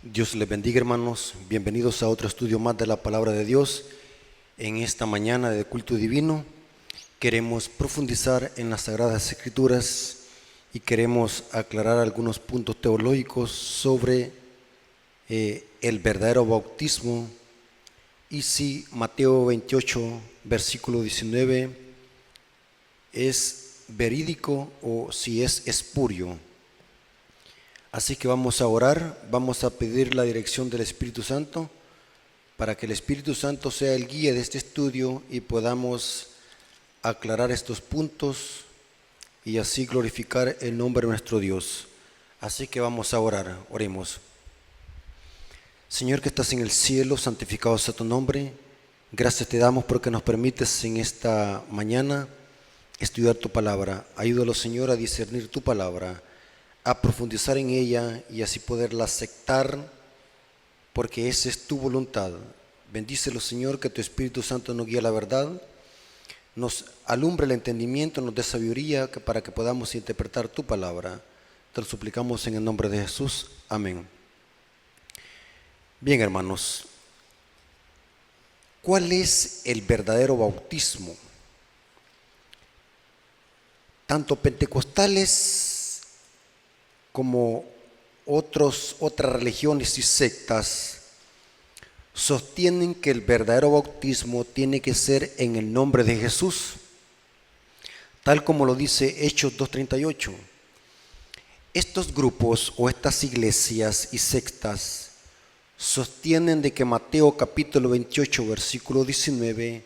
Dios les bendiga, hermanos. Bienvenidos a otro estudio más de la palabra de Dios. En esta mañana de culto divino queremos profundizar en las Sagradas Escrituras y queremos aclarar algunos puntos teológicos sobre el verdadero bautismo y si Mateo 28, versículo 19 es verídico o si es espurio. Así que vamos a orar, vamos a pedir la dirección del Espíritu Santo para que el Espíritu Santo sea el guía de este estudio y podamos aclarar estos puntos y así glorificar el nombre de nuestro Dios. Así que vamos a orar, oremos. Señor que estás en el cielo, santificado sea tu nombre. Gracias te damos porque nos permites en esta mañana estudiar tu palabra. Ayúdalo, Señor, a discernir tu palabra, a profundizar en ella y así poderla aceptar, porque esa es tu voluntad. Bendícelo, Señor, que tu Espíritu Santo nos guíe a la verdad, nos alumbre el entendimiento, nos dé sabiduría para que podamos interpretar tu palabra. Te lo suplicamos en el nombre de Jesús. Amén. Bien, hermanos, ¿cuál es el verdadero bautismo? Tanto pentecostales como otras religiones y sectas sostienen que el verdadero bautismo tiene que ser en el nombre de Jesús, tal como lo dice Hechos 2:38. Estos grupos o estas iglesias y sectas sostienen de que Mateo capítulo 28, versículo 19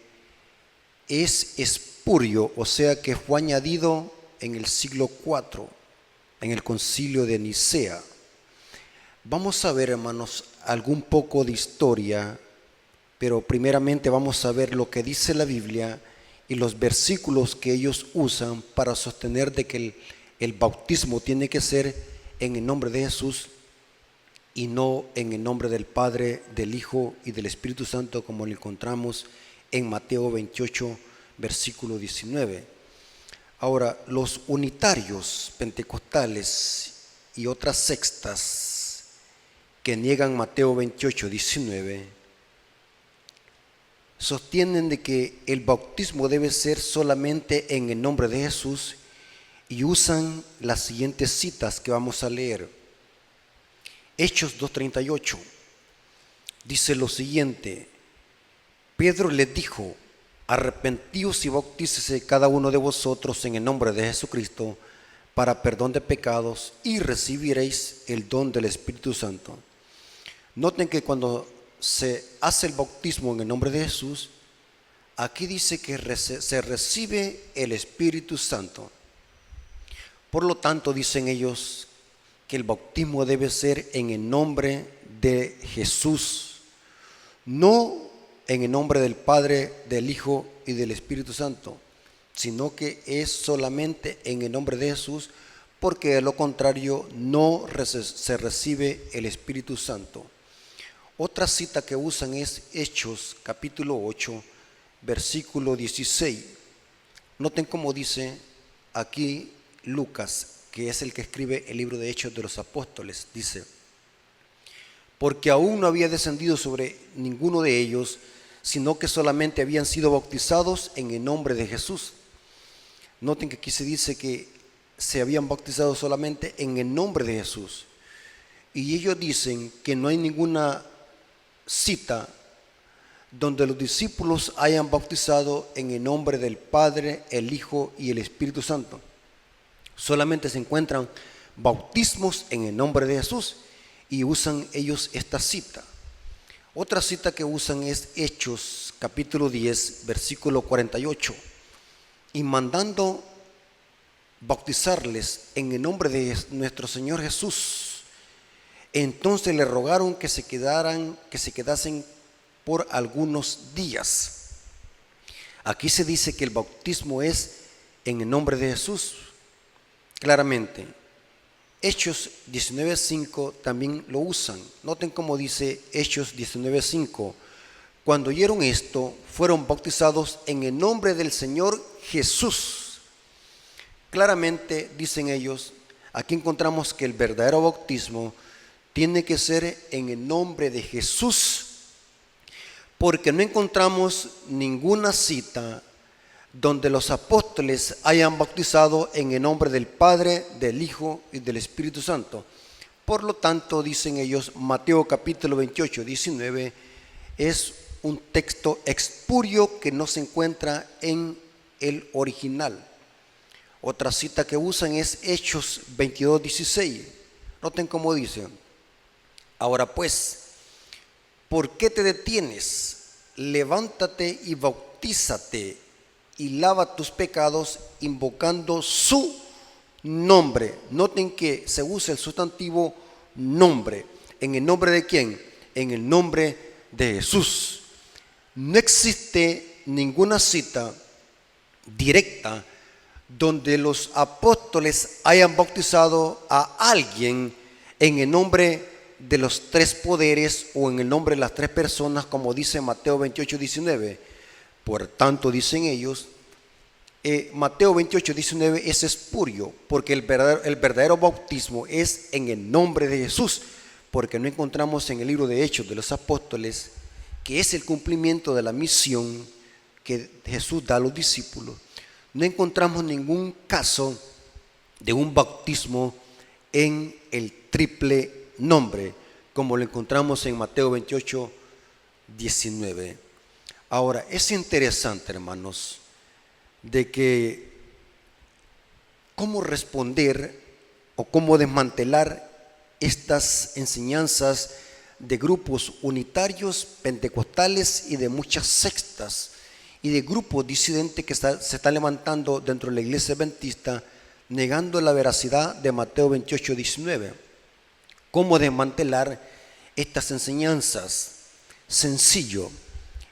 es espurio, o sea que fue añadido en el siglo IV, en el concilio de Nicea. Vamos a ver, hermanos, algún poco de historia, pero primeramente vamos a ver lo que dice la Biblia y los versículos que ellos usan para sostener de que el bautismo tiene que ser en el nombre de Jesús y no en el nombre del Padre, del Hijo y del Espíritu Santo, como lo encontramos en Mateo 28, versículo 19. Ahora, los unitarios pentecostales y otras sectas que niegan Mateo 28, 19, sostienen de que el bautismo debe ser solamente en el nombre de Jesús y usan las siguientes citas que vamos a leer. Hechos 2:38 dice lo siguiente: Pedro les dijo: arrepentíos y bautícese cada uno de vosotros en el nombre de Jesucristo para perdón de pecados y recibiréis el don del Espíritu Santo. Noten que cuando se hace el bautismo en el nombre de Jesús, aquí dice que se recibe el Espíritu Santo. Por lo tanto, dicen ellos que el bautismo debe ser en el nombre de Jesús, no en el nombre del Padre, del Hijo y del Espíritu Santo, sino que es solamente en el nombre de Jesús, porque de lo contrario no se recibe el Espíritu Santo. Otra cita que usan es Hechos capítulo 8, versículo 16. Noten cómo dice aquí Lucas, que es el que escribe el libro de Hechos de los Apóstoles. Dice: porque aún no había descendido sobre ninguno de ellos, sino que solamente habían sido bautizados en el nombre de Jesús. Noten que aquí se dice que se habían bautizado solamente en el nombre de Jesús. Y ellos dicen que no hay ninguna cita donde los discípulos hayan bautizado en el nombre del Padre, el Hijo y el Espíritu Santo. Solamente se encuentran bautismos en el nombre de Jesús y usan ellos esta cita. Otra cita que usan es Hechos capítulo 10, versículo 48. Y mandando bautizarles en el nombre de nuestro Señor Jesús, entonces le rogaron que se quedasen por algunos días. Aquí se dice que el bautismo es en el nombre de Jesús, claramente. Hechos 19:5 también lo usan. Noten cómo dice Hechos 19:5: cuando oyeron esto, fueron bautizados en el nombre del Señor Jesús. Claramente, dicen ellos, aquí encontramos que el verdadero bautismo tiene que ser en el nombre de Jesús, porque no encontramos ninguna cita donde los apóstoles hayan bautizado en el nombre del Padre, del Hijo y del Espíritu Santo. Por lo tanto, dicen ellos, Mateo capítulo 28, 19, es un texto espurio que no se encuentra en el original. Otra cita que usan es Hechos 22, 16. Noten cómo dice: ahora pues, ¿por qué te detienes? Levántate y bautízate y lava tus pecados invocando su nombre. Noten que se usa el sustantivo nombre. ¿En el nombre de quién? En el nombre de Jesús. No existe ninguna cita directa donde los apóstoles hayan bautizado a alguien en el nombre de los tres poderes o en el nombre de las tres personas, como dice Mateo 28, 19. Por tanto, dicen ellos, Mateo 28, 19 es espurio, porque el verdadero bautismo es en el nombre de Jesús, porque no encontramos en el libro de Hechos de los Apóstoles, que es el cumplimiento de la misión que Jesús da a los discípulos. No encontramos ningún caso de un bautismo en el triple nombre, como lo encontramos en Mateo 28, 19. Ahora, es interesante, hermanos, de que cómo responder o cómo desmantelar estas enseñanzas de grupos unitarios, pentecostales y de muchas sectas y de grupos disidentes que se están levantando dentro de la iglesia adventista, negando la veracidad de Mateo 28, 19. ¿Cómo desmantelar estas enseñanzas? Sencillo.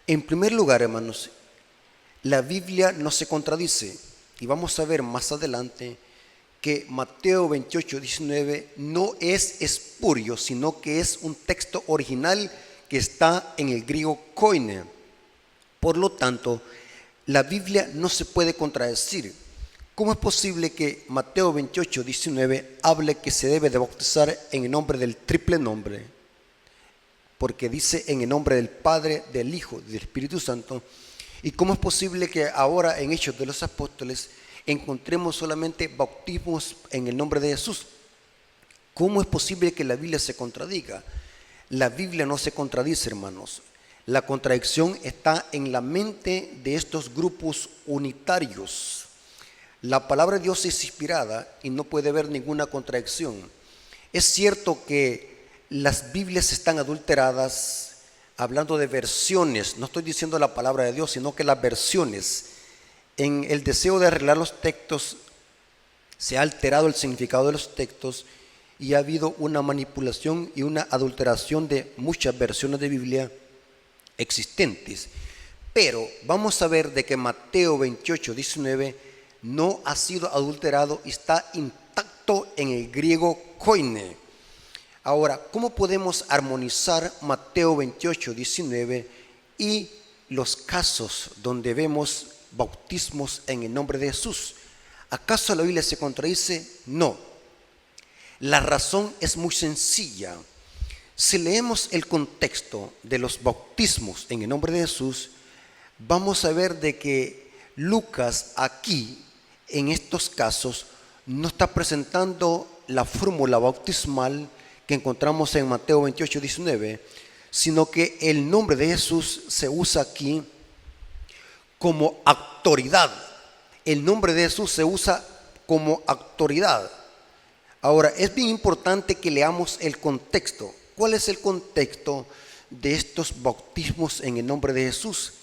En primer lugar, hermanos, la Biblia no se contradice, y vamos a ver más adelante que Mateo 28, 19 no es espurio, sino que es un texto original que está en el griego koine. Por lo tanto, la Biblia no se puede contradecir. ¿Cómo es posible que Mateo 28, 19 hable que se debe de bautizar en el nombre del triple nombre? Porque dice en el nombre del Padre, del Hijo y del Espíritu Santo. ¿Y cómo es posible que ahora en Hechos de los Apóstoles encontremos solamente bautismos en el nombre de Jesús? ¿Cómo es posible que la Biblia se contradiga? La Biblia no se contradice, hermanos. La contradicción está en la mente de estos grupos unitarios. La palabra de Dios es inspirada y no puede haber ninguna contradicción. Es cierto que las Biblias están adulteradas, hablando de versiones. No estoy diciendo la palabra de Dios, sino que las versiones. En el deseo de arreglar los textos, se ha alterado el significado de los textos y ha habido una manipulación y una adulteración de muchas versiones de Biblia existentes. Pero vamos a ver de que Mateo 28, 19 no ha sido adulterado y está intacto en el griego koine. Ahora, ¿cómo podemos armonizar Mateo 28, 19 y los casos donde vemos bautismos en el nombre de Jesús? ¿Acaso la Biblia se contradice? No. La razón es muy sencilla. Si leemos el contexto de los bautismos en el nombre de Jesús, vamos a ver de que Lucas aquí, en estos casos, no está presentando la fórmula bautismal que encontramos en Mateo 28, 19, sino que el nombre de Jesús se usa aquí como autoridad. El nombre de Jesús se usa como autoridad. Ahora, es bien importante que leamos el contexto. ¿Cuál es el contexto de estos bautismos en el nombre de Jesús?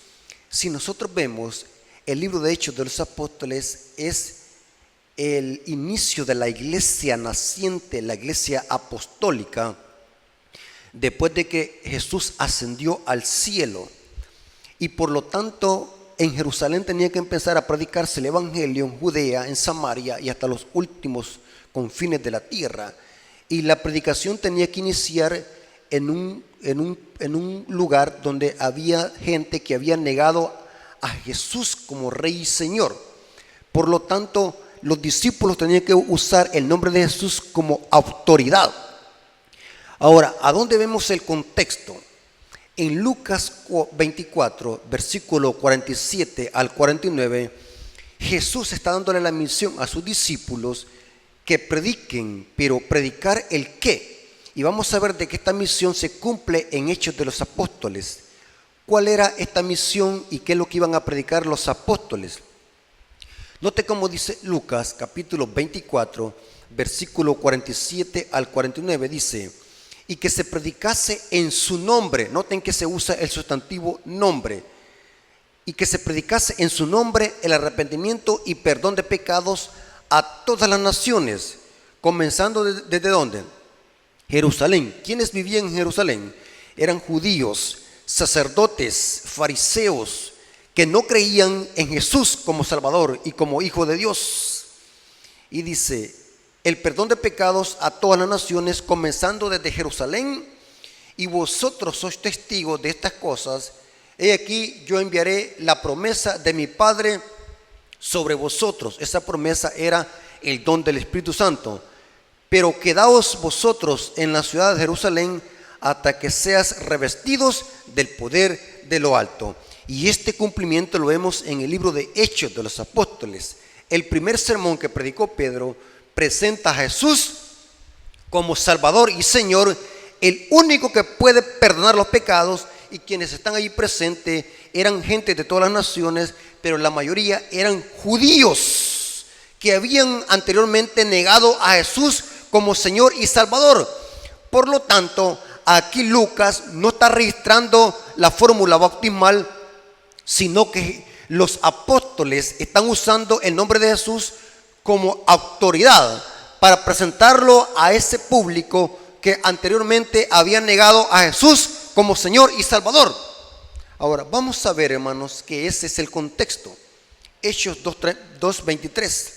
Si nosotros vemos el libro de Hechos de los Apóstoles, es el inicio de la iglesia naciente, la iglesia apostólica, después de que Jesús ascendió al cielo. Y por lo tanto, en Jerusalén tenía que empezar a predicarse el evangelio en Judea, en Samaria y hasta los últimos confines de la tierra. Y la predicación tenía que iniciar en un lugar donde había gente que había negado a Jesús como Rey y Señor. Por lo tanto, los discípulos tenían que usar el nombre de Jesús como autoridad. Ahora, ¿a dónde vemos el contexto? En Lucas 24, versículo 47 al 49, Jesús está dándole la misión a sus discípulos que prediquen, pero predicar el qué. Y vamos a ver de que esta misión se cumple en Hechos de los Apóstoles. ¿Cuál era esta misión y qué es lo que iban a predicar los apóstoles? Note cómo dice Lucas capítulo 24, versículo 47 al 49, dice: y que se predicase en su nombre. Noten que se usa el sustantivo nombre. Y que se predicase en su nombre el arrepentimiento y perdón de pecados a todas las naciones, comenzando desde ¿dónde? Jerusalén. ¿Quiénes vivían en Jerusalén? Eran judíos, sacerdotes, fariseos, que no creían en Jesús como Salvador y como Hijo de Dios. Y dice: el perdón de pecados a todas las naciones, comenzando desde Jerusalén, y vosotros sois testigos de estas cosas. He aquí, yo enviaré la promesa de mi Padre sobre vosotros. Esa promesa era el don del Espíritu Santo. Pero quedaos vosotros en la ciudad de Jerusalén hasta que seas revestidos del poder de lo alto. Y este cumplimiento lo vemos en el libro de Hechos de los Apóstoles. El primer sermón que predicó Pedro presenta a Jesús como Salvador y Señor, el único que puede perdonar los pecados. Y quienes están allí presentes eran gente de todas las naciones, pero la mayoría eran judíos que habían anteriormente negado a Jesús como Señor y Salvador. Por lo tanto, aquí Lucas no está registrando la fórmula bautismal, sino que los apóstoles están usando el nombre de Jesús como autoridad para presentarlo a ese público que anteriormente había negado a Jesús como Señor y Salvador. Ahora, vamos a ver, hermanos, que ese es el contexto. Hechos 2:23.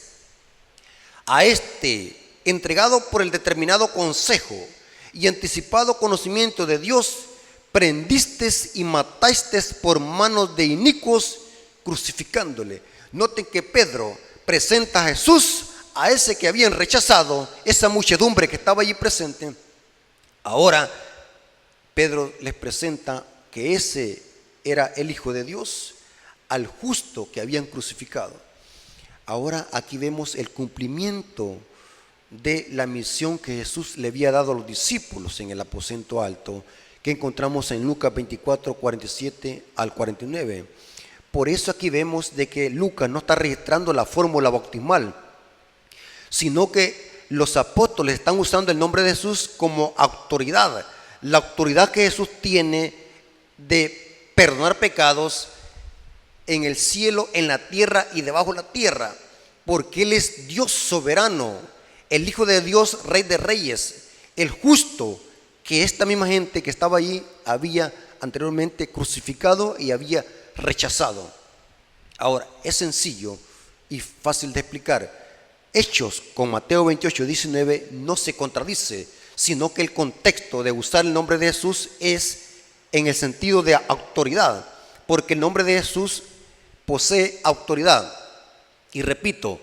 A este, entregado por el determinado consejo y anticipado conocimiento de Dios, prendisteis y matasteis por manos de inicuos, crucificándole. Noten que Pedro presenta a Jesús, a ese que habían rechazado, esa muchedumbre que estaba allí presente. Ahora Pedro les presenta que ese era el Hijo de Dios, al justo que habían crucificado. Ahora aquí vemos el cumplimiento de la misión que Jesús le había dado a los discípulos en el aposento alto, que encontramos en Lucas 24, 47 al 49. Por eso aquí vemos de que Lucas no está registrando la fórmula bautismal, sino que los apóstoles están usando el nombre de Jesús como autoridad. La autoridad que Jesús tiene de perdonar pecados en el cielo, en la tierra y debajo de la tierra, porque Él es Dios soberano, el Hijo de Dios, Rey de Reyes, el justo, que esta misma gente que estaba allí había anteriormente crucificado y había rechazado. Ahora, es sencillo y fácil de explicar. Hechos con Mateo 28, 19 no se contradice, sino que el contexto de usar el nombre de Jesús es en el sentido de autoridad, porque el nombre de Jesús posee autoridad. Y repito,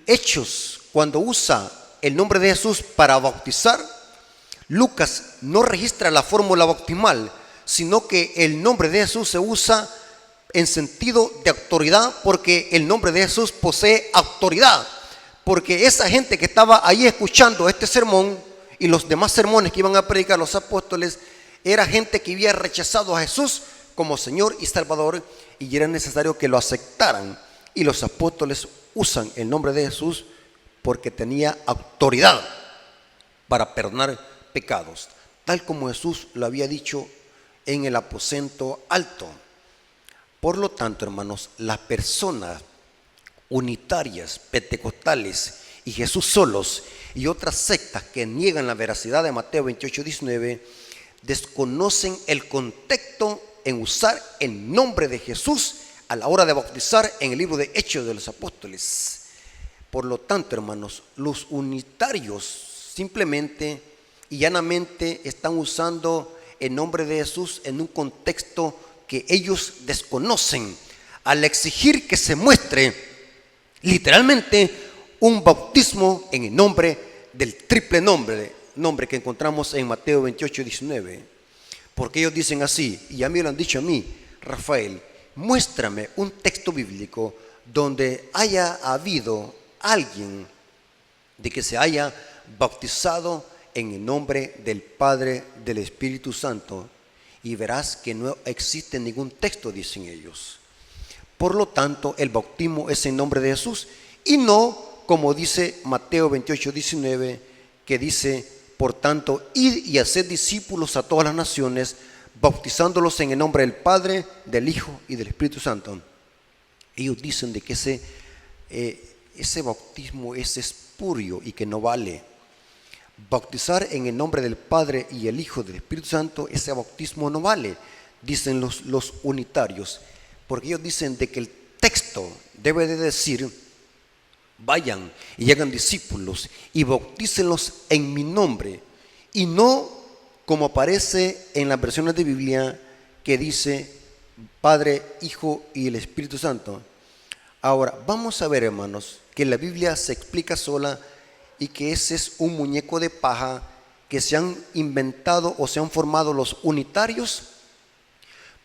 Hechos, cuando usa el nombre de Jesús para bautizar, Lucas no registra la fórmula bautismal, sino que el nombre de Jesús se usa en sentido de autoridad, porque el nombre de Jesús posee autoridad. Porque esa gente que estaba ahí escuchando este sermón y los demás sermones que iban a predicar los apóstoles, era gente que había rechazado a Jesús como Señor y Salvador, y era necesario que lo aceptaran. Y los apóstoles usan el nombre de Jesús porque tenía autoridad para perdonar pecados, tal como Jesús lo había dicho en el aposento alto. Por lo tanto, hermanos, las personas unitarias, pentecostales y Jesús solos y otras sectas que niegan la veracidad de Mateo 28, 19 desconocen el contexto en usar el nombre de Jesús a la hora de bautizar en el libro de Hechos de los Apóstoles. Por lo tanto, hermanos, los unitarios simplemente y llanamente están usando el nombre de Jesús en un contexto que ellos desconocen, al exigir que se muestre literalmente un bautismo en el nombre del triple nombre nombre que encontramos en Mateo 28, 19. Porque ellos dicen así, y a mí lo han dicho a mí, Rafael, muéstrame un texto bíblico donde haya habido alguien de que se haya bautizado en el nombre del Padre, del Espíritu Santo, y verás que no existe ningún texto, dicen ellos. Por lo tanto, el bautismo es en nombre de Jesús y no como dice Mateo 28, 19, que dice, por tanto, id y haced discípulos a todas las naciones, bautizándolos en el nombre del Padre, del Hijo y del Espíritu Santo. Ellos dicen de que ese bautismo es espurio y que no vale. Bautizar en el nombre del Padre y el Hijo y del Espíritu Santo, ese bautismo no vale, dicen los unitarios, porque ellos dicen de que el texto debe de decir, vayan y hagan discípulos y bautícenlos en mi nombre, y no como aparece en las versiones de Biblia que dice Padre, Hijo y el Espíritu Santo. Ahora, vamos a ver, hermanos, que la Biblia se explica sola y que ese es un muñeco de paja que se han inventado o se han formado los unitarios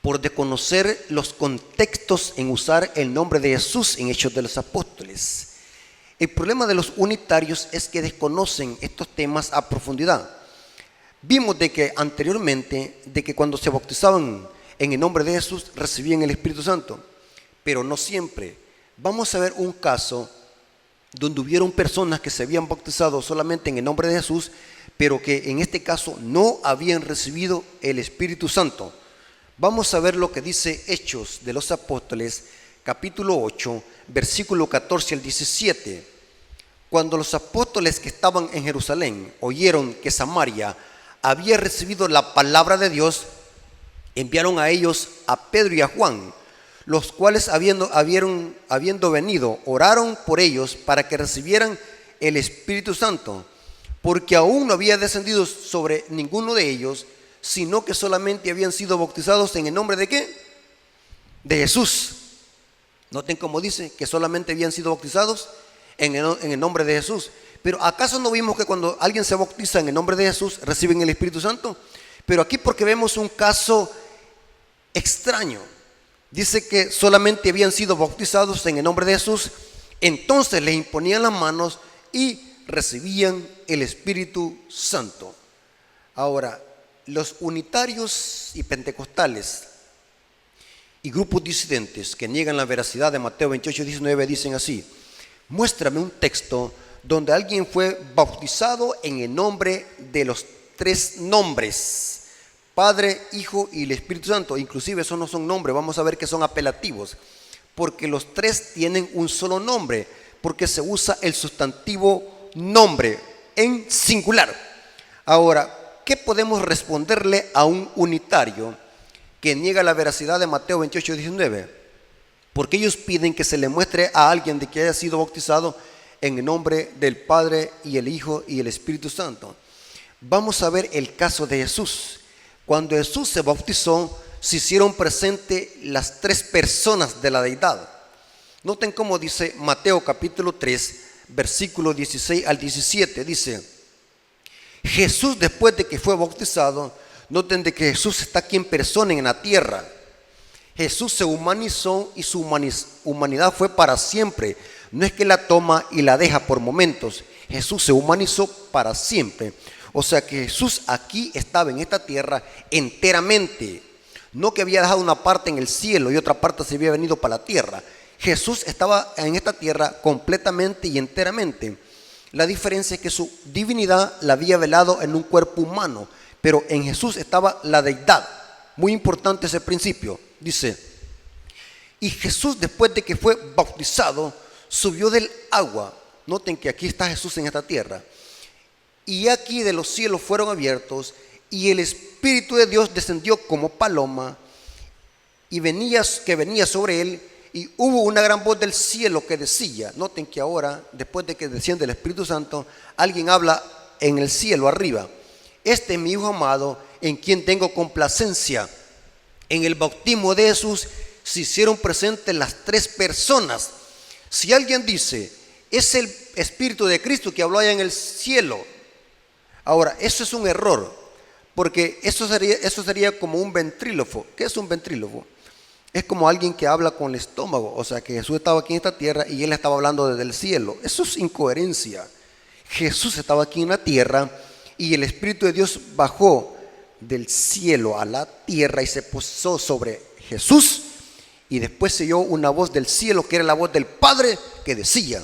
por desconocer los contextos en usar el nombre de Jesús en Hechos de los Apóstoles. El problema de los unitarios es que desconocen estos temas a profundidad. Vimos de que anteriormente, de que cuando se bautizaban en el nombre de Jesús, recibían el Espíritu Santo, pero no siempre. Vamos a ver un caso donde hubieron personas que se habían bautizado solamente en el nombre de Jesús, pero que en este caso no habían recibido el Espíritu Santo. Vamos a ver lo que dice Hechos de los Apóstoles, capítulo 8, versículo 14 al 17. Cuando los apóstoles que estaban en Jerusalén oyeron que Samaria había recibido la palabra de Dios, enviaron a ellos a Pedro y a Juan, los cuales habiendo venido, oraron por ellos para que recibieran el Espíritu Santo, porque aún no había descendido sobre ninguno de ellos, sino que solamente habían sido bautizados en el nombre de ¿qué? De Jesús. Noten cómo dice que solamente habían sido bautizados en el nombre de Jesús. Pero ¿acaso no vimos que cuando alguien se bautiza en el nombre de Jesús reciben el Espíritu Santo? Pero aquí porque vemos un caso extraño. Dice que solamente habían sido bautizados en el nombre de Jesús, entonces les imponían las manos y recibían el Espíritu Santo. Ahora, los unitarios y pentecostales y grupos disidentes que niegan la veracidad de Mateo 28, 19 dicen así: muéstrame un texto donde alguien fue bautizado en el nombre de los tres nombres, Padre, Hijo y el Espíritu Santo. Inclusive esos no son nombres, vamos a ver que son apelativos, porque los tres tienen un solo nombre, porque se usa el sustantivo nombre en singular. Ahora, ¿qué podemos responderle a un unitario que niega la veracidad de Mateo 28, 19? Porque ellos piden que se le muestre a alguien de que haya sido bautizado en el nombre del Padre y el Hijo y el Espíritu Santo. Vamos a ver el caso de Jesús. Cuando Jesús se bautizó, se hicieron presentes las tres personas de la deidad. Noten cómo dice Mateo capítulo 3, versículo 16 al 17. Dice: Jesús, después de que fue bautizado, noten de que Jesús está aquí en persona en la tierra. Jesús se humanizó y su humanidad fue para siempre. No es que la toma y la deja por momentos. Jesús se humanizó para siempre. O sea que Jesús aquí estaba en esta tierra enteramente. No que había dejado una parte en el cielo y otra parte se había venido para la tierra. Jesús estaba en esta tierra completamente y enteramente. La diferencia es que su divinidad la había velado en un cuerpo humano, pero en Jesús estaba la deidad. Muy importante ese principio. Dice: y Jesús, después de que fue bautizado, subió del agua. Noten que aquí está Jesús en esta tierra. Y aquí de los cielos fueron abiertos, y el Espíritu de Dios descendió como paloma, y venía sobre él, y hubo una gran voz del cielo que decía. Noten que ahora, después de que desciende el Espíritu Santo, alguien habla en el cielo arriba: este es mi Hijo amado, en quien tengo complacencia. En el bautismo de Jesús se hicieron presentes las tres personas. Si alguien dice: es el Espíritu de Cristo que habló allá en el cielo, Ahora, eso es un error, porque eso sería como un ventrílogo. ¿Qué es un ventrílogo? Es como alguien que habla con el estómago, o sea que Jesús estaba aquí en esta tierra y él estaba hablando desde el cielo. Eso es incoherencia. Jesús estaba aquí en la tierra y el Espíritu de Dios bajó del cielo a la tierra y se posó sobre Jesús, y después se oyó una voz del cielo que era la voz del Padre que decía: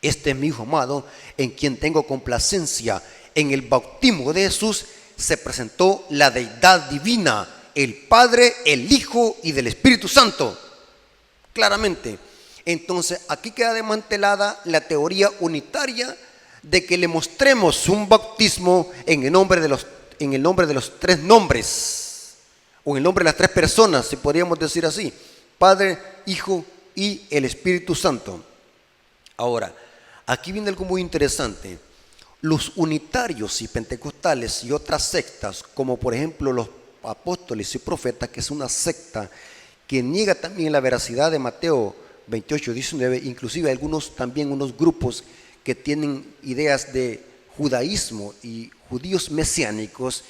este es mi Hijo amado en quien tengo complacencia. En el bautismo de Jesús se presentó la deidad divina, el Padre, el Hijo y del Espíritu Santo, claramente. Entonces aquí queda desmantelada la teoría unitaria de que le mostremos un bautismo en el nombre de los tres nombres, o en el nombre de las tres personas, si podríamos decir así: Padre, Hijo y el Espíritu Santo. Ahora, aquí viene algo muy interesante. Los unitarios y pentecostales y otras sectas, como por ejemplo los apóstoles y profetas, que es una secta que niega también la veracidad de Mateo 28, 19, inclusive algunos también unos grupos que tienen ideas de judaísmo y judíos mesiánicos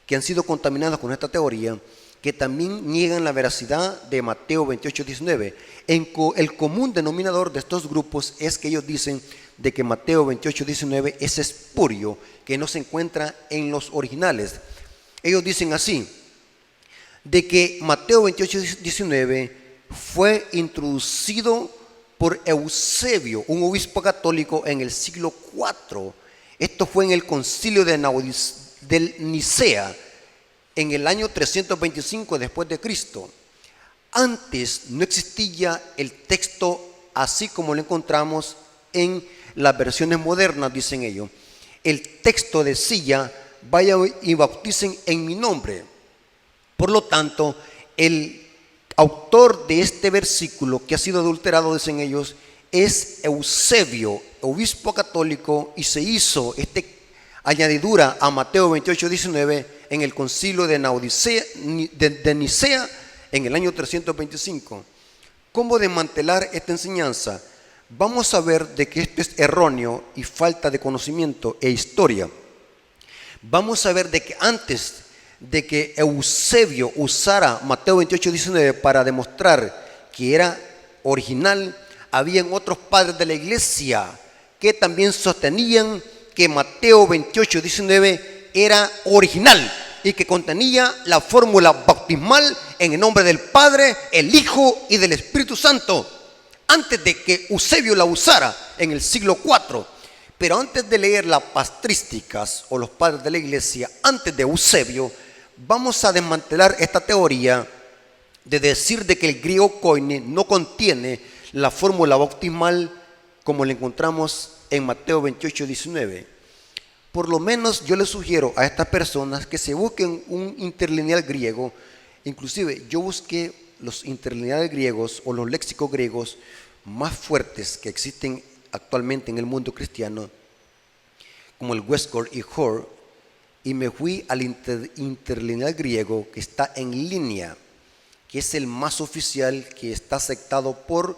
que han sido contaminados con esta teoría, que también niegan la veracidad de Mateo 28, 19. El común denominador de estos grupos es que ellos dicen de que Mateo 28, 19 es espurio, que no se encuentra en los originales. Ellos dicen así, de que Mateo 28, 19 fue introducido por Eusebio, un obispo católico en el siglo IV. Esto fue en el concilio de Nicea, en el año 325 después de Cristo. Antes no existía el texto así como lo encontramos en las versiones modernas, dicen ellos. El texto decía: vaya y bauticen en mi nombre. Por lo tanto, el autor de este versículo que ha sido adulterado, dicen ellos, es Eusebio, obispo católico, y se hizo esta añadidura a Mateo 28, 19 en el concilio de Nicea en el año 325. ¿Cómo desmantelar esta enseñanza? Vamos a ver de que esto es erróneo y falta de conocimiento e historia. Vamos a ver de que antes de que Eusebio usara Mateo 28, 19 para demostrar que era original, habían otros padres de la iglesia que también sostenían que Mateo 28, 19 era original y que contenía la fórmula bautismal en el nombre del Padre, el Hijo y del Espíritu Santo, antes de que Eusebio la usara en el siglo IV. Pero antes de leer las patrísticas o los padres de la iglesia, antes de Eusebio, vamos a desmantelar esta teoría de decir de que el griego koine no contiene la fórmula bautismal como la encontramos en Mateo 28, 19. Por lo menos yo les sugiero a estas personas que se busquen un interlineal griego. Inclusive yo busqué los interlineales griegos o los léxicos griegos más fuertes que existen actualmente en el mundo cristiano, como el Westcott y Hoare, y me fui al interlineal griego que está en línea, que es el más oficial, que está aceptado por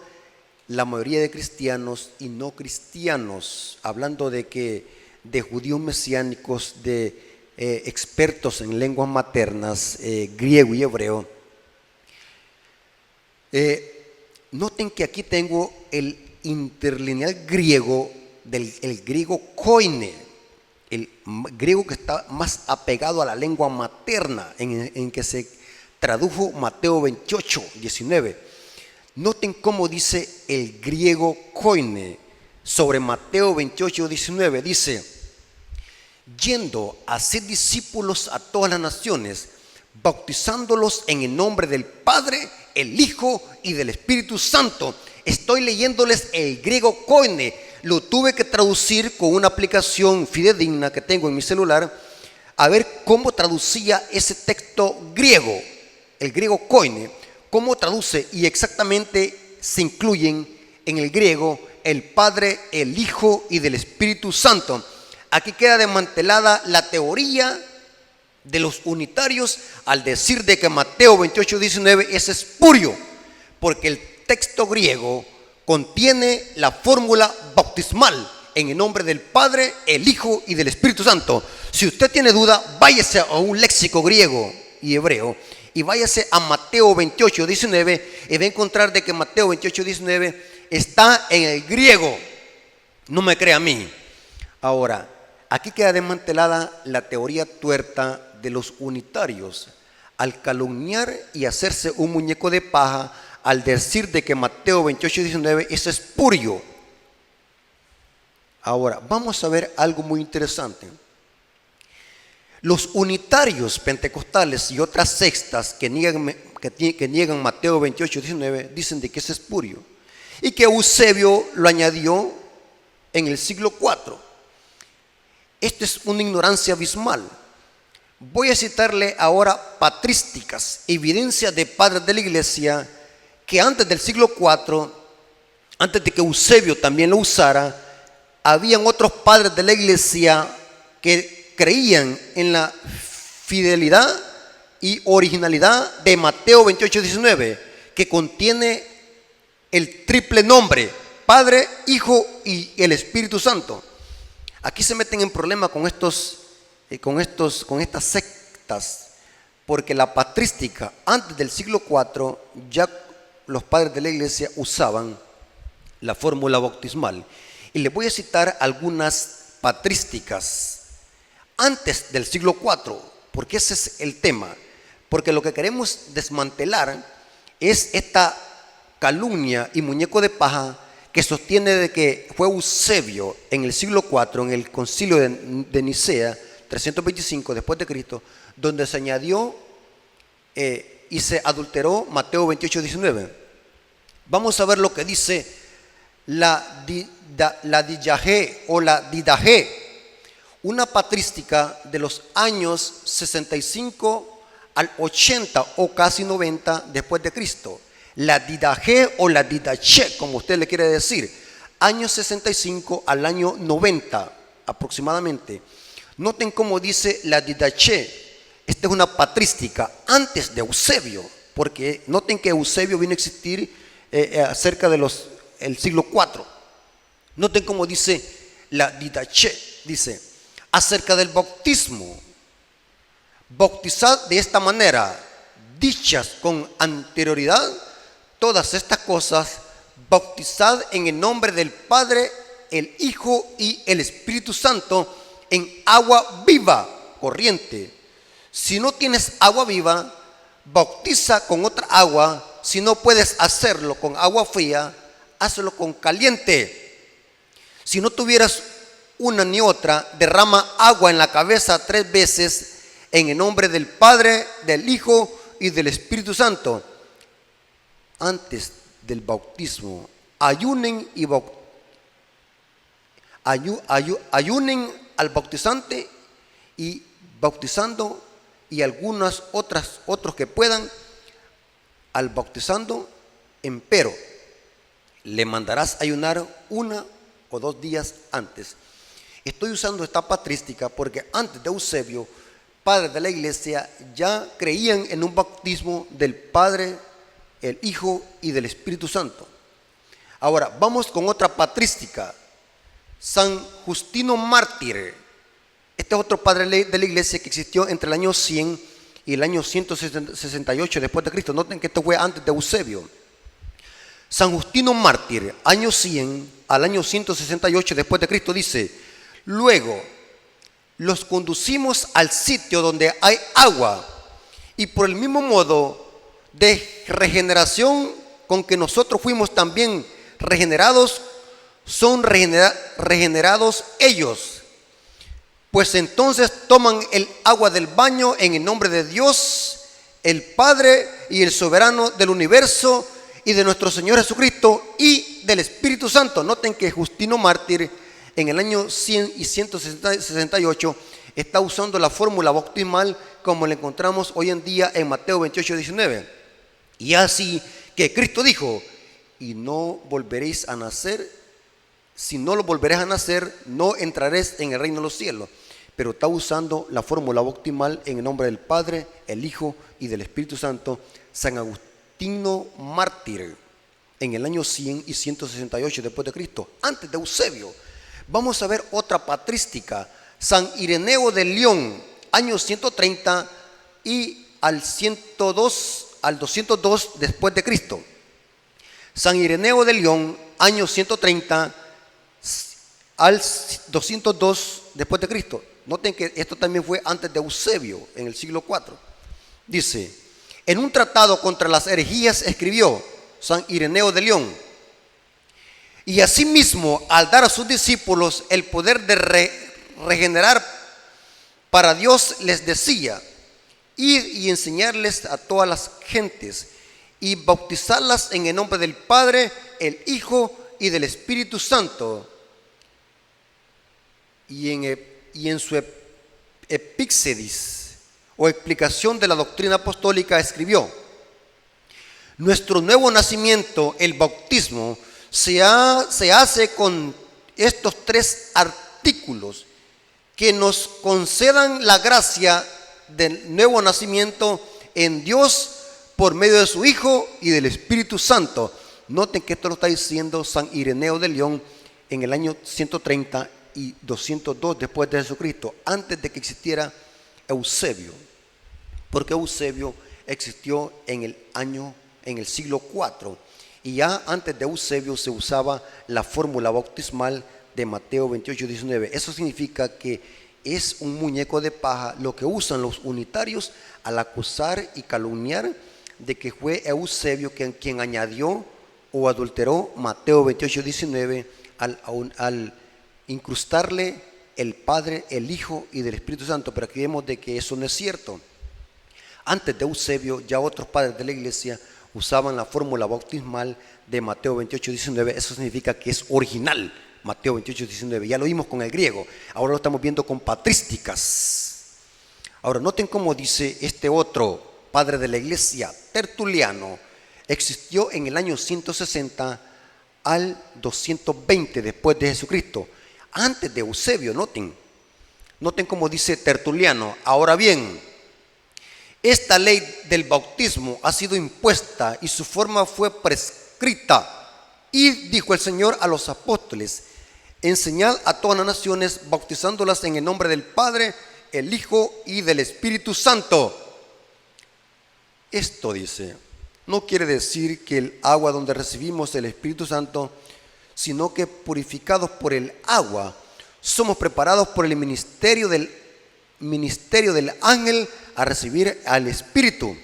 la mayoría de cristianos y no cristianos, hablando de judíos mesiánicos, de expertos en lenguas maternas, griego y hebreo. Noten que aquí tengo el interlineal griego el griego koine, el griego que está más apegado a la lengua materna, en que se tradujo Mateo 28, 19. Noten cómo dice el griego koine sobre Mateo 28, 19. Dice: yendo a ser discípulos a todas las naciones, bautizándolos en el nombre del Padre, el Hijo y del Espíritu Santo. Estoy leyéndoles el griego koine. Lo tuve que traducir con una aplicación fidedigna que tengo en mi celular, a ver cómo traducía ese texto griego, el griego koine, cómo traduce, y exactamente se incluyen en el griego el Padre, el Hijo y del Espíritu Santo. Aquí queda desmantelada la teoría de los unitarios al decir de que Mateo 28, 19 es espurio, porque el texto griego contiene la fórmula bautismal en el nombre del Padre, el Hijo y del Espíritu Santo. Si usted tiene duda, váyase a un léxico griego y hebreo y váyase a Mateo 28, 19 y va a encontrar de que Mateo 28, 19 está en el griego. No me crea a mí. Ahora, aquí queda desmantelada la teoría tuerta de los unitarios al calumniar y hacerse un muñeco de paja al decir de que Mateo 28, 19 es espurio. Ahora, vamos a ver algo muy interesante. Los unitarios pentecostales y otras sectas que niegan Mateo 28, 19 dicen de que es espurio y que Eusebio lo añadió en el siglo IV. Esto es una ignorancia abismal. Voy a citarle ahora patrísticas, evidencias de padres de la iglesia que antes del siglo IV, antes de que Eusebio también lo usara, habían otros padres de la iglesia que creían en la fidelidad y originalidad de Mateo 28, 19, que contiene el triple nombre, Padre, Hijo y el Espíritu Santo. Aquí se meten en problemas con estas sectas, porque la patrística antes del siglo IV ya los padres de la iglesia usaban la fórmula bautismal. Y les voy a citar algunas patrísticas antes del siglo IV, porque ese es el tema. Porque lo que queremos desmantelar es esta calumnia y muñeco de paja que sostiene de que fue Eusebio en el siglo IV, en el concilio de Nicea, 325 después de Cristo, donde se añadió y se adulteró Mateo 28, 19. Vamos a ver lo que dice la Didache o la Didache, una patrística de los años 65 al 80 o casi 90 después de Cristo. La Didache o la Didache, como usted le quiere decir, años 65 al año 90 aproximadamente. Noten cómo dice la Didache. Esta es una patrística antes de Eusebio, porque noten que Eusebio vino a existir cerca de el siglo IV. Noten cómo dice la Didache. Dice, acerca del bautismo, bautizad de esta manera, dichas con anterioridad, todas estas cosas, bautizad en el nombre del Padre, el Hijo y el Espíritu Santo, en agua viva, corriente. Si no tienes agua viva, bautiza con otra agua. Si no puedes hacerlo con agua fría, hazlo con caliente. Si no tuvieras una ni otra, derrama agua en la cabeza 3 veces en el nombre del Padre, del Hijo y del Espíritu Santo. Antes del bautismo, ayunen al bautizante y bautizando, y otros que puedan, al bautizando, empero le mandarás ayunar 1 o 2 días antes. Estoy usando esta patrística porque antes de Eusebio, padres de la iglesia ya creían en un bautismo del Padre, el Hijo y del Espíritu Santo. Ahora, vamos con otra patrística. San Justino Mártir. Este es otro padre de la iglesia que existió entre el año 100 y el año 168 después de Cristo. Noten que esto fue antes de Eusebio. San Justino Mártir, año 100 al año 168 después de Cristo, dice: luego los conducimos al sitio donde hay agua, y por el mismo modo de regeneración con que nosotros fuimos también regenerados, son regenerados ellos. Pues entonces toman el agua del baño en el nombre de Dios, el Padre y el soberano del universo, y de nuestro Señor Jesucristo y del Espíritu Santo. Noten que Justino Mártir en el año 100 y 168 está usando la fórmula bautismal como la encontramos hoy en día en Mateo 28, 19. Y así que Cristo dijo: y no volveréis a nacer, si no lo volveréis a nacer, no entraréis en el reino de los cielos. Pero está usando la fórmula bautismal en el nombre del Padre, el Hijo y del Espíritu Santo. San Agustino Mártir, en el año 100 y 168 después de Cristo, antes de Eusebio. Vamos a ver otra patrística. San Ireneo de León, año 130 y al 202 después de Cristo. San Ireneo de León, año 130 al 202 después de Cristo. Noten que esto también fue antes de Eusebio, en el siglo IV. Dice: en un tratado contra las herejías escribió San Ireneo de León: y asimismo, al dar a sus discípulos el poder de regenerar para Dios, les decía: id y enseñarles a todas las gentes y bautizarlas en el nombre del Padre, el Hijo y del Espíritu Santo. Y en su epíxedis o explicación de la doctrina apostólica escribió: nuestro nuevo nacimiento, el bautismo, se hace con estos 3 artículos que nos concedan la gracia del nuevo nacimiento en Dios por medio de su Hijo y del Espíritu Santo. Noten que esto lo está diciendo San Ireneo de León en el año 130 y 202 después de Jesucristo, antes de que existiera Eusebio, porque Eusebio existió en el siglo IV, y ya antes de Eusebio se usaba la fórmula bautismal de Mateo 28:19. Eso significa que es un muñeco de paja lo que usan los unitarios al acusar y calumniar de que fue Eusebio quien añadió o adulteró Mateo 28:19 al incrustarle el Padre, el Hijo y del Espíritu Santo. Pero aquí vemos de que eso no es cierto. Antes de Eusebio, ya otros padres de la iglesia usaban la fórmula bautismal de Mateo 28:19. Eso significa que es original, Mateo 28:19. Ya lo vimos con el griego, ahora lo estamos viendo con patrísticas. Ahora noten cómo dice este otro padre de la iglesia, Tertuliano. Existió en el año 160 al 220 después de Jesucristo, antes de Eusebio. Noten cómo dice Tertuliano: ahora bien, esta ley del bautismo ha sido impuesta y su forma fue prescrita. Y dijo el Señor a los apóstoles: enseñad a todas las naciones, bautizándolas en el nombre del Padre, el Hijo y del Espíritu Santo. Esto, dice, no quiere decir que el agua donde recibimos el Espíritu Santo, sino que purificados por el agua, somos preparados por el ministerio del ángel a recibir al Espíritu.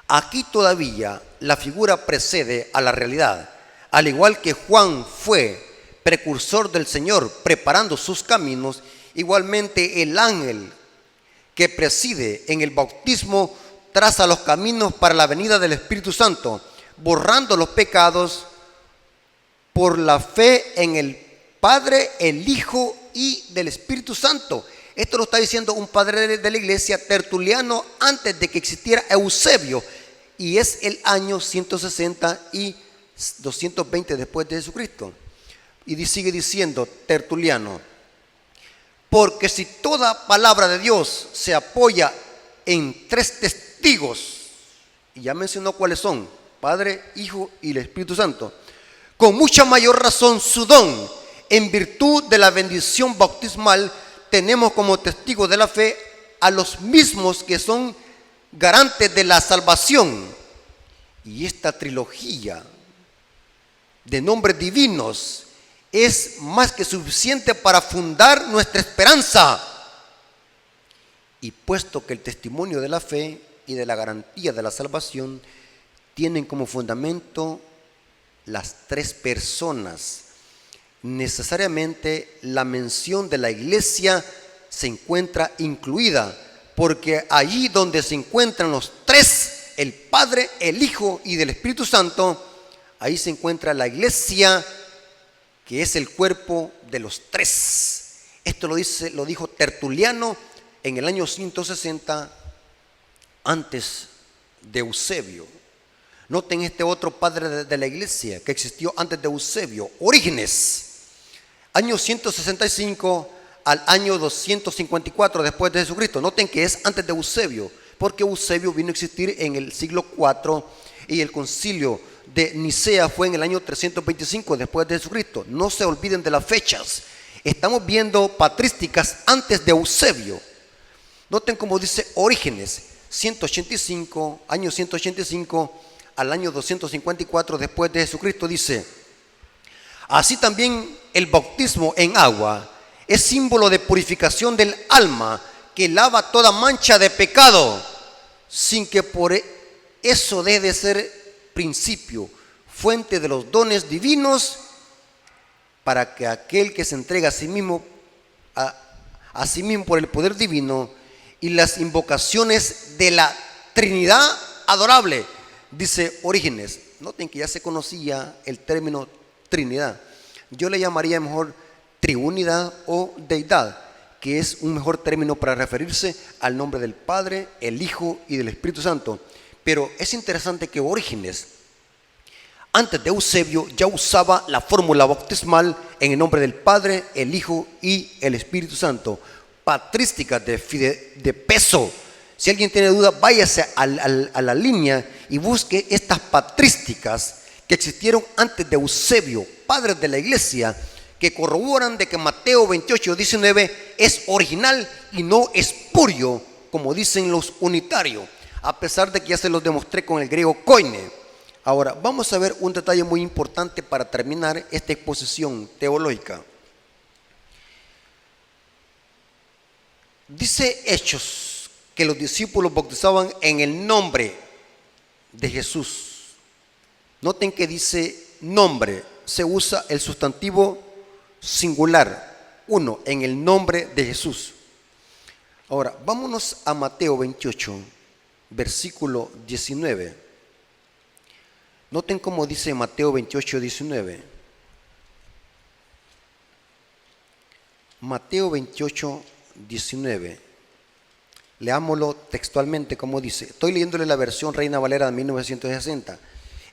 Aquí todavía la figura precede a la realidad. Al igual que Juan fue precursor del Señor preparando sus caminos, igualmente el ángel que preside en el bautismo traza los caminos para la venida del Espíritu Santo, borrando los pecados por la fe en el Padre, el Hijo y del Espíritu Santo. Esto lo está diciendo un padre de la iglesia, Tertuliano, antes de que existiera Eusebio, y es el año 160 y 220 después de Jesucristo. Y sigue diciendo Tertuliano: porque si toda palabra de Dios se apoya en 3 testigos, y ya mencionó cuáles son: Padre, Hijo y el Espíritu Santo, con mucha mayor razón su don, en virtud de la bendición bautismal, tenemos como testigos de la fe a los mismos que son garantes de la salvación. Y esta trilogía de nombres divinos es más que suficiente para fundar nuestra esperanza. Y puesto que el testimonio de la fe y de la garantía de la salvación tienen como fundamento las 3 personas, necesariamente la mención de la iglesia se encuentra incluida, porque allí donde se encuentran los 3, el Padre, el Hijo y del Espíritu Santo, ahí se encuentra la iglesia, que es el cuerpo de los 3. Esto lo dijo Tertuliano en el año 160 antes de Eusebio. Noten este otro padre de la iglesia que existió antes de Eusebio, Orígenes, año 165 al año 254 después de Jesucristo. Noten que es antes de Eusebio, porque Eusebio vino a existir en el siglo IV y el concilio de Nicea fue en el año 325 después de Jesucristo. No se olviden de las fechas. Estamos viendo patrísticas antes de Eusebio. Noten cómo dice Orígenes, 185, año 185 al año 254 después de Jesucristo, dice: así también el bautismo en agua es símbolo de purificación del alma que lava toda mancha de pecado, sin que por eso deje de ser principio, fuente de los dones divinos, para que aquel que se entrega a sí mismo por el poder divino y las invocaciones de la Trinidad adorable, dice Orígenes. Noten que ya se conocía el término Trinidad. Yo le llamaría mejor triunidad o deidad, que es un mejor término para referirse al nombre del Padre, el Hijo y del Espíritu Santo. Pero es interesante que Orígenes, antes de Eusebio, ya usaba la fórmula bautismal en el nombre del Padre, el Hijo y el Espíritu Santo. Patrísticas de peso. Si alguien tiene duda, váyase a la línea y busque estas patrísticas que existieron antes de Eusebio, padres de la iglesia, que corroboran de que Mateo 28, 19 es original y no espurio, como dicen los unitarios, a pesar de que ya se los demostré con el griego koine. Ahora, vamos a ver un detalle muy importante para terminar esta exposición teológica. Dice Hechos que los discípulos bautizaban en el nombre de Jesús. Noten que dice nombre, se usa el sustantivo singular, uno, en el nombre de Jesús. Ahora, vámonos a Mateo 28, versículo 19. Noten cómo dice Mateo 28, 19. Mateo 28, 19. Leámoslo textualmente como dice. Estoy leyéndole la versión Reina Valera de 1960.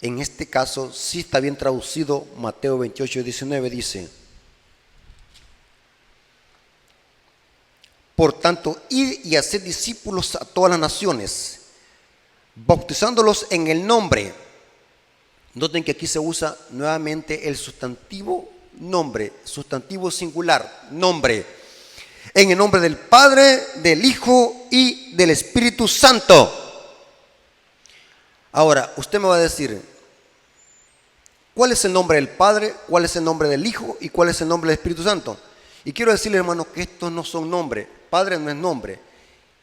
En este caso sí está bien traducido. Mateo 28, 19 dice: por tanto, id y haced discípulos a todas las naciones, bautizándolos en el nombre. Noten que aquí se usa nuevamente el sustantivo nombre, sustantivo singular, nombre. En el nombre del Padre, del Hijo y del Espíritu Santo. Ahora, usted me va a decir, ¿cuál es el nombre del Padre? ¿Cuál es el nombre del Hijo? ¿Y cuál es el nombre del Espíritu Santo? Y quiero decirle, hermanos, que estos no son nombres. Padre no es nombre,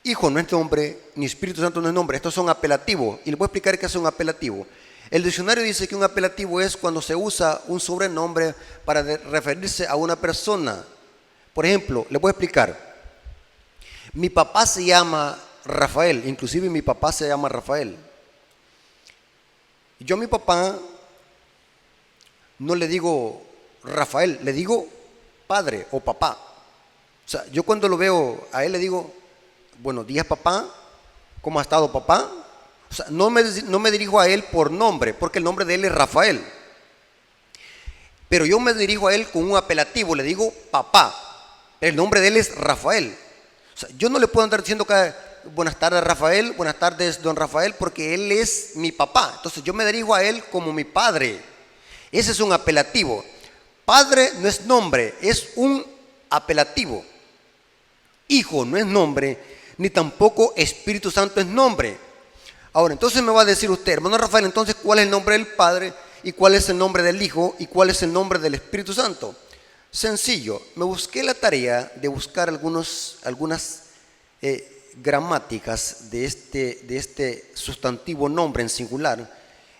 Hijo no es nombre, ni Espíritu Santo no es nombre. Estos son apelativos. Y les voy a explicar qué es un apelativo. El diccionario dice que un apelativo es cuando se usa un sobrenombre para referirse a una persona. Por ejemplo, les voy a explicar. Mi papá se llama Rafael, inclusive mi papá se llama Rafael. Yo a mi papá no le digo Rafael, le digo padre o papá. O sea, yo cuando lo veo a él le digo, buenos días papá, ¿cómo ha estado papá? O sea, no me dirijo a él por nombre, porque el nombre de él es Rafael. Pero yo me dirijo a él con un apelativo, le digo papá. El nombre de él es Rafael. O sea, yo no le puedo andar diciendo que buenas tardes Rafael, buenas tardes don Rafael, porque él es mi papá. Entonces yo me dirijo a él como mi padre. Ese es un apelativo. Padre no es nombre, es un apelativo. Hijo no es nombre, ni tampoco Espíritu Santo es nombre. Ahora, entonces me va a decir usted, hermano Rafael, entonces, ¿cuál es el nombre del Padre? ¿Y cuál es el nombre del Hijo? ¿Y cuál es el nombre del Espíritu Santo? Sencillo, me busqué la tarea de buscar algunas gramáticas de este sustantivo nombre en singular,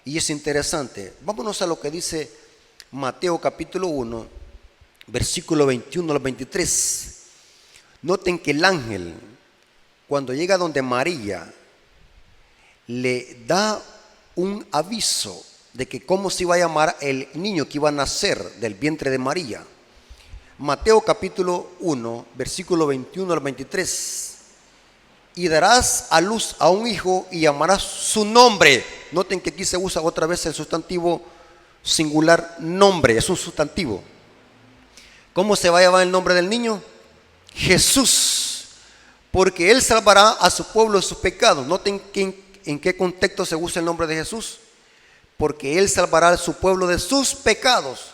y es interesante. Vámonos a lo que dice Mateo capítulo 1, versículo 21 al 23. Noten que el ángel, cuando llega donde María, le da un aviso de que cómo se iba a llamar el niño que iba a nacer del vientre de María. Mateo capítulo 1, versículo 21 al 23. Y darás a luz a un hijo y llamarás su nombre. Noten que aquí se usa otra vez el sustantivo singular nombre, es un sustantivo. ¿Cómo se va a llamar el nombre del niño? Jesús, porque él salvará a su pueblo de sus pecados. Noten en qué contexto se usa el nombre de Jesús. Porque él salvará a su pueblo de sus pecados.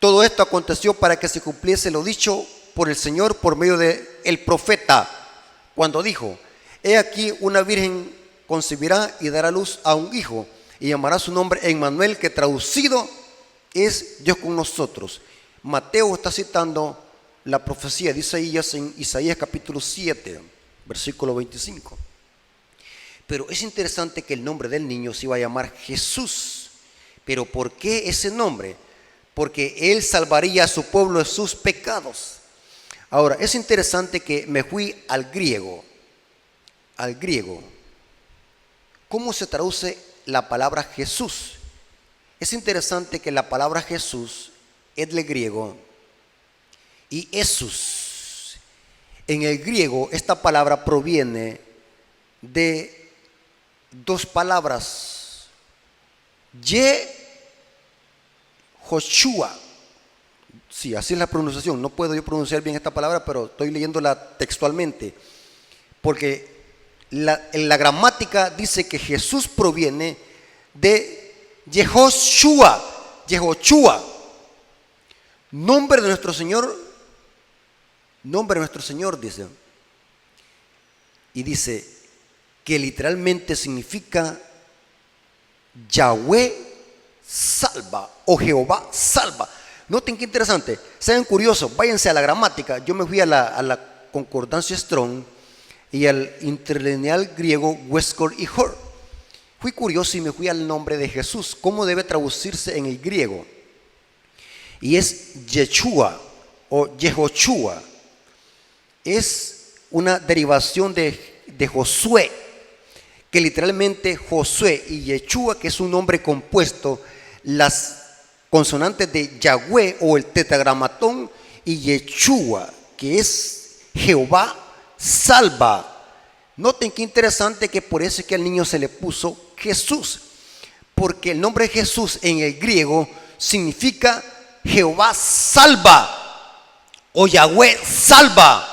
Todo esto aconteció para que se cumpliese lo dicho por el Señor por medio de el profeta, cuando dijo: he aquí una virgen concebirá y dará luz a un hijo, y llamará su nombre Emmanuel, que traducido es Dios con nosotros. Mateo está citando la profecía de Isaías en Isaías capítulo 7, versículo 25. Pero es interesante que el nombre del niño se iba a llamar Jesús. ¿Pero por qué ese nombre? Porque Él salvaría a su pueblo de sus pecados. Ahora, es interesante que me fui al griego. Al griego. ¿Cómo se traduce la palabra Jesús? Es interesante que la palabra Jesús es del griego y Jesús. En el griego esta palabra proviene de dos palabras: Yehoshua. Sí, así es la pronunciación. No puedo yo pronunciar bien esta palabra, pero estoy leyéndola textualmente, porque en la gramática dice que Jesús proviene de Yehoshua, Yehoshua, nombre de nuestro Señor, dice, y dice que literalmente significa Yahweh salva o Jehová salva. Noten qué interesante, sean curiosos, váyanse a la gramática. Yo me fui a la concordancia Strong y al interlineal griego Westcott y Hort. Fui curioso y me fui al nombre de Jesús, cómo debe traducirse en el griego, y es Yeshua o Yehoshua. Es una derivación de Josué, que literalmente Josué y Yeshua, que es un nombre compuesto, las consonantes de Yahweh o el tetragramatón, y Yeshua, que es Jehová salva. Noten qué interesante, que por eso es que al niño se le puso Jesús, porque el nombre Jesús en el griego significa Jehová salva o Yahweh salva.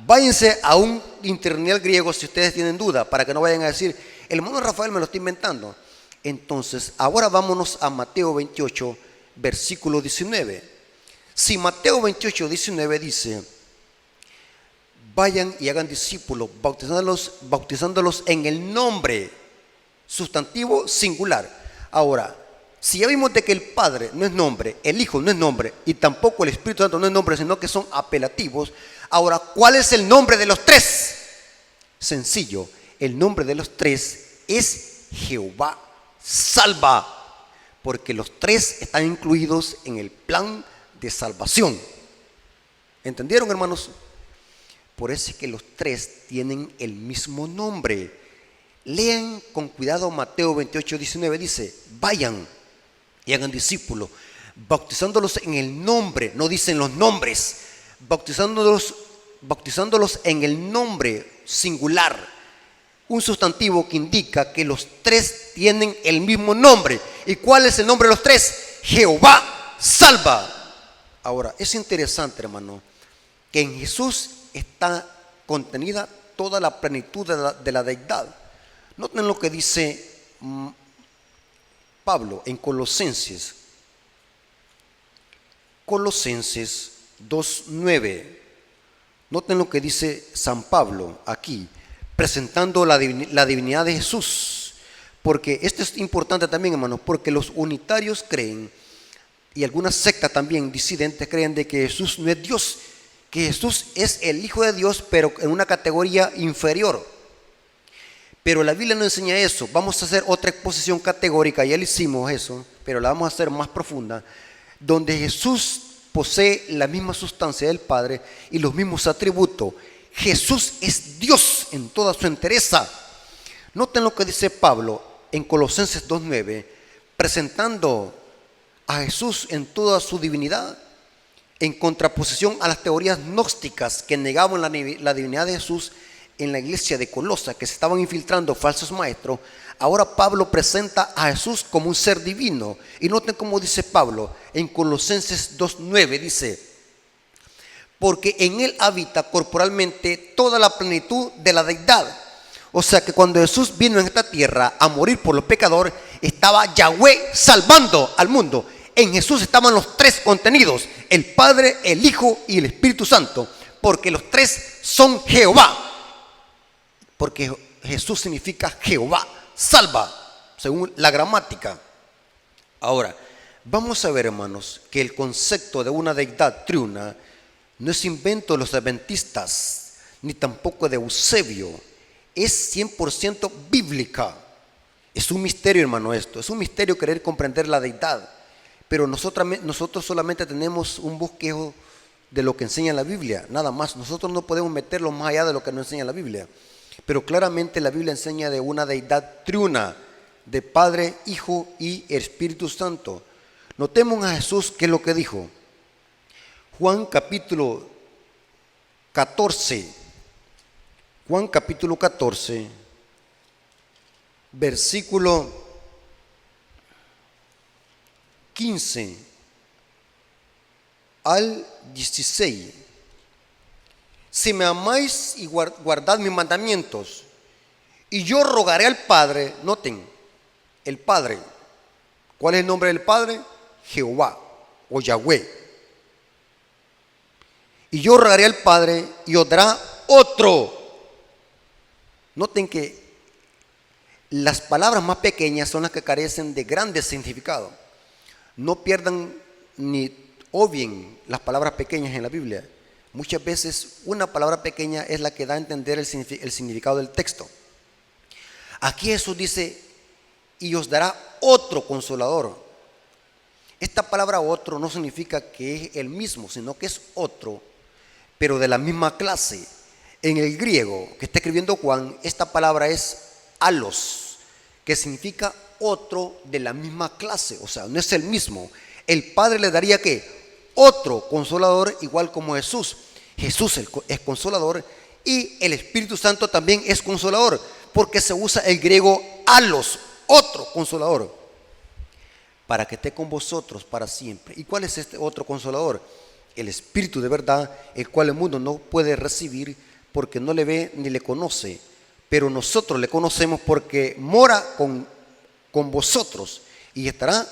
Váyanse a un interlineal griego si ustedes tienen duda, para que no vayan a decir: el hermano Rafael me lo está inventando. Entonces, ahora vámonos a Mateo 28, versículo 19. Si Mateo 28, 19 dice: vayan y hagan discípulos, bautizándolos en el nombre, sustantivo singular. Ahora, si ya vimos de que el Padre no es nombre, el Hijo no es nombre, y tampoco el Espíritu Santo no es nombre, sino que son apelativos. Ahora, ¿cuál es el nombre de los tres? Sencillo, el nombre de los tres es Jehová salva, porque los tres están incluidos en el plan de salvación. ¿Entendieron, hermanos? Por eso es que los tres tienen el mismo nombre. Lean con cuidado Mateo 28, 19. Dice: vayan y hagan discípulos, bautizándolos en el nombre, no dicen los nombres, bautizándolos en el nombre singular, un sustantivo que indica que los tres tienen el mismo nombre. ¿Y cuál es el nombre de los tres? Jehová salva. Ahora, es interesante, hermano, que en Jesús está contenida toda la plenitud de la deidad. Noten lo que dice Pablo en Colosenses 2:9. Noten lo que dice San Pablo aquí, presentando la divinidad de Jesús. Porque esto es importante también, hermanos, porque los unitarios creen, y algunas sectas también disidentes creen, de que Jesús no es Dios, que Jesús es el Hijo de Dios, pero en una categoría inferior. Pero la Biblia no enseña eso. Vamos a hacer otra exposición categórica, ya le hicimos eso, pero la vamos a hacer más profunda, donde Jesús posee la misma sustancia del Padre y los mismos atributos. Jesús es Dios en toda su entereza. Noten lo que dice Pablo en Colosenses 2:9, presentando a Jesús en toda su divinidad, en contraposición a las teorías gnósticas que negaban la divinidad de Jesús en la iglesia de Colosa, que se estaban infiltrando falsos maestros. Ahora Pablo presenta a Jesús como un ser divino. Y noten cómo dice Pablo en Colosenses 2:9, dice: porque en él habita corporalmente toda la plenitud de la deidad. O sea que cuando Jesús vino en esta tierra a morir por los pecadores, estaba Yahweh salvando al mundo. En Jesús estaban los tres contenidos: el Padre, el Hijo y el Espíritu Santo, porque los tres son Jehová. Porque Jesús significa Jehová salva, según la gramática. Ahora, vamos a ver, hermanos, que el concepto de una deidad triuna no es invento de los adventistas, ni tampoco de Eusebio. Es 100% bíblica. Es un misterio, hermano, esto. Es un misterio querer comprender la deidad. Pero nosotros solamente tenemos un bosquejo de lo que enseña la Biblia, nada más. Nosotros no podemos meterlo más allá de lo que nos enseña la Biblia. Pero claramente la Biblia enseña de una deidad triuna, de Padre, Hijo y Espíritu Santo. Notemos a Jesús qué es lo que dijo. Juan capítulo 14. Juan capítulo 14, versículo 15 al 16. Si me amáis y guardad mis mandamientos, y yo rogaré al Padre. Noten, el Padre. ¿Cuál es el nombre del Padre? Jehová o Yahweh. Y yo rogaré al Padre y os dará otro. Noten que las palabras más pequeñas son las que carecen de grandes significados. No pierdan ni obvien las palabras pequeñas en la Biblia. Muchas veces una palabra pequeña es la que da a entender el significado del texto. Aquí Jesús dice: y os dará otro consolador. Esta palabra otro no significa que es el mismo, sino que es otro, pero de la misma clase. En el griego que está escribiendo Juan, esta palabra es alos, que significa otro de la misma clase, o sea, no es el mismo. El Padre le daría ¿qué? Otro consolador, igual como Jesús. Jesús es consolador y el Espíritu Santo también es consolador, porque se usa el griego alos, otro consolador, para que esté con vosotros para siempre. ¿Y cuál es este otro consolador? El Espíritu de verdad, el cual el mundo no puede recibir porque no le ve ni le conoce, pero nosotros le conocemos porque mora con vosotros y estará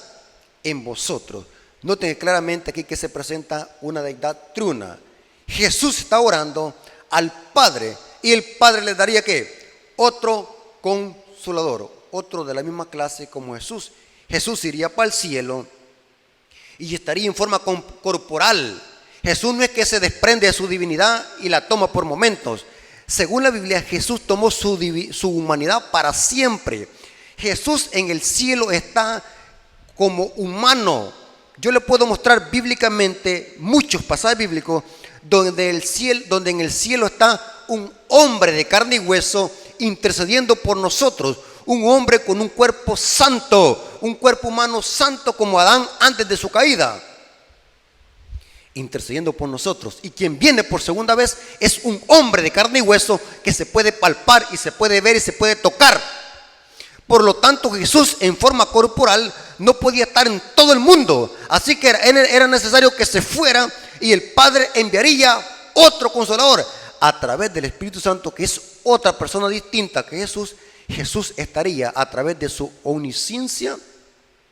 en vosotros. Noten claramente aquí que se presenta una deidad triuna. Jesús está orando al Padre y el Padre le daría ¿qué? Otro consolador, otro de la misma clase como Jesús. Jesús iría para el cielo y estaría en forma corporal. Jesús no es que se desprende de su divinidad y la toma por momentos. Según la Biblia, Jesús tomó su humanidad para siempre. Jesús en el cielo está como humano. Yo le puedo mostrar bíblicamente muchos pasajes bíblicos donde en el cielo está un hombre de carne y hueso intercediendo por nosotros. Un hombre con un cuerpo santo, un cuerpo humano santo como Adán antes de su caída, intercediendo por nosotros. Y quien viene por segunda vez es un hombre de carne y hueso que se puede palpar y se puede ver y se puede tocar. Por lo tanto, Jesús en forma corporal no podía estar en todo el mundo, así que era necesario que se fuera y el Padre enviaría otro consolador a través del Espíritu Santo, que es otra persona distinta que Jesús. Jesús estaría a través de su omnisciencia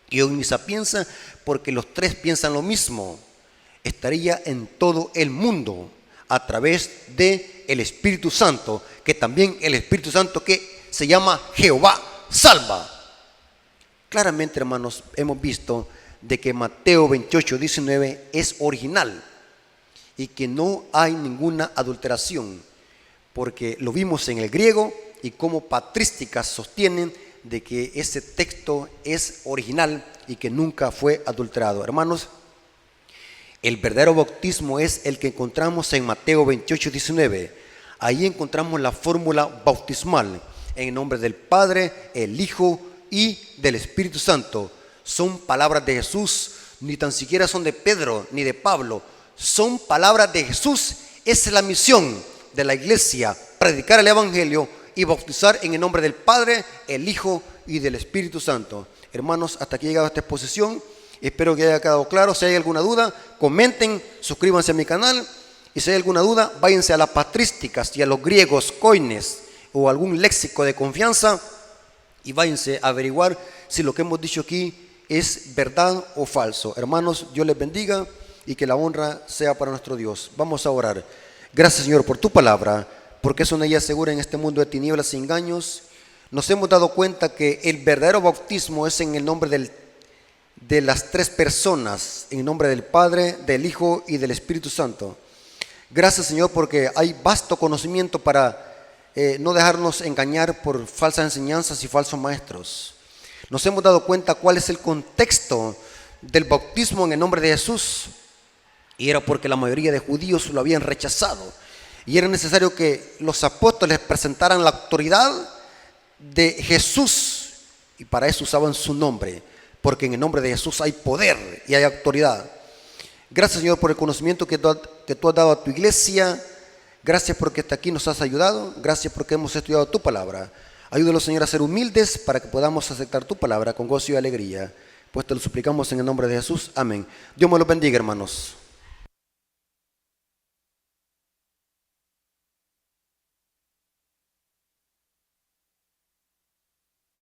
y omnisapiencia, porque los tres piensan lo mismo. Estaría en todo el mundo a través del Espíritu Santo, que también el Espíritu Santo que se llama Jehová salva. Claramente, hermanos, hemos visto de que Mateo 28:19 es original y que no hay ninguna adulteración, porque lo vimos en el griego y como patrísticas sostienen de que ese texto es original y que nunca fue adulterado. Hermanos, el verdadero bautismo es el que encontramos en Mateo 28:19. Ahí encontramos la fórmula bautismal en el nombre del Padre, el Hijo y del Espíritu Santo. Son palabras de Jesús, ni tan siquiera son de Pedro ni de Pablo. Son palabras de Jesús. Esa es la misión de la iglesia: predicar el evangelio y bautizar en el nombre del Padre, el Hijo y del Espíritu Santo. Hermanos, hasta aquí ha llegado esta exposición. Espero que haya quedado claro. Si hay alguna duda, comenten, suscríbanse a mi canal. Y si hay alguna duda, váyanse a las patrísticas y a los griegos koines o algún léxico de confianza y váyanse a averiguar si lo que hemos dicho aquí es verdad o falso. Hermanos, Dios les bendiga y que la honra sea para nuestro Dios. Vamos a orar. Gracias, Señor, por tu palabra, porque es una guía segura en este mundo de tinieblas y engaños. Nos hemos dado cuenta que el verdadero bautismo es en el nombre de las tres personas, en el nombre del Padre, del Hijo y del Espíritu Santo. Gracias, Señor, porque hay vasto conocimiento para no dejarnos engañar por falsas enseñanzas y falsos maestros. Nos hemos dado cuenta cuál es el contexto del bautismo en el nombre de Jesús, y era porque la mayoría de judíos lo habían rechazado, y era necesario que los apóstoles presentaran la autoridad de Jesús, y para eso usaban su nombre, porque en el nombre de Jesús hay poder y hay autoridad. Gracias, Señor, por el conocimiento que tú has dado a tu iglesia. Gracias porque hasta aquí nos has ayudado. Gracias porque hemos estudiado tu palabra. Ayúdanos, Señor, a ser humildes para que podamos aceptar tu palabra con gozo y alegría. Pues te lo suplicamos en el nombre de Jesús. Amén. Dios me los bendiga, hermanos.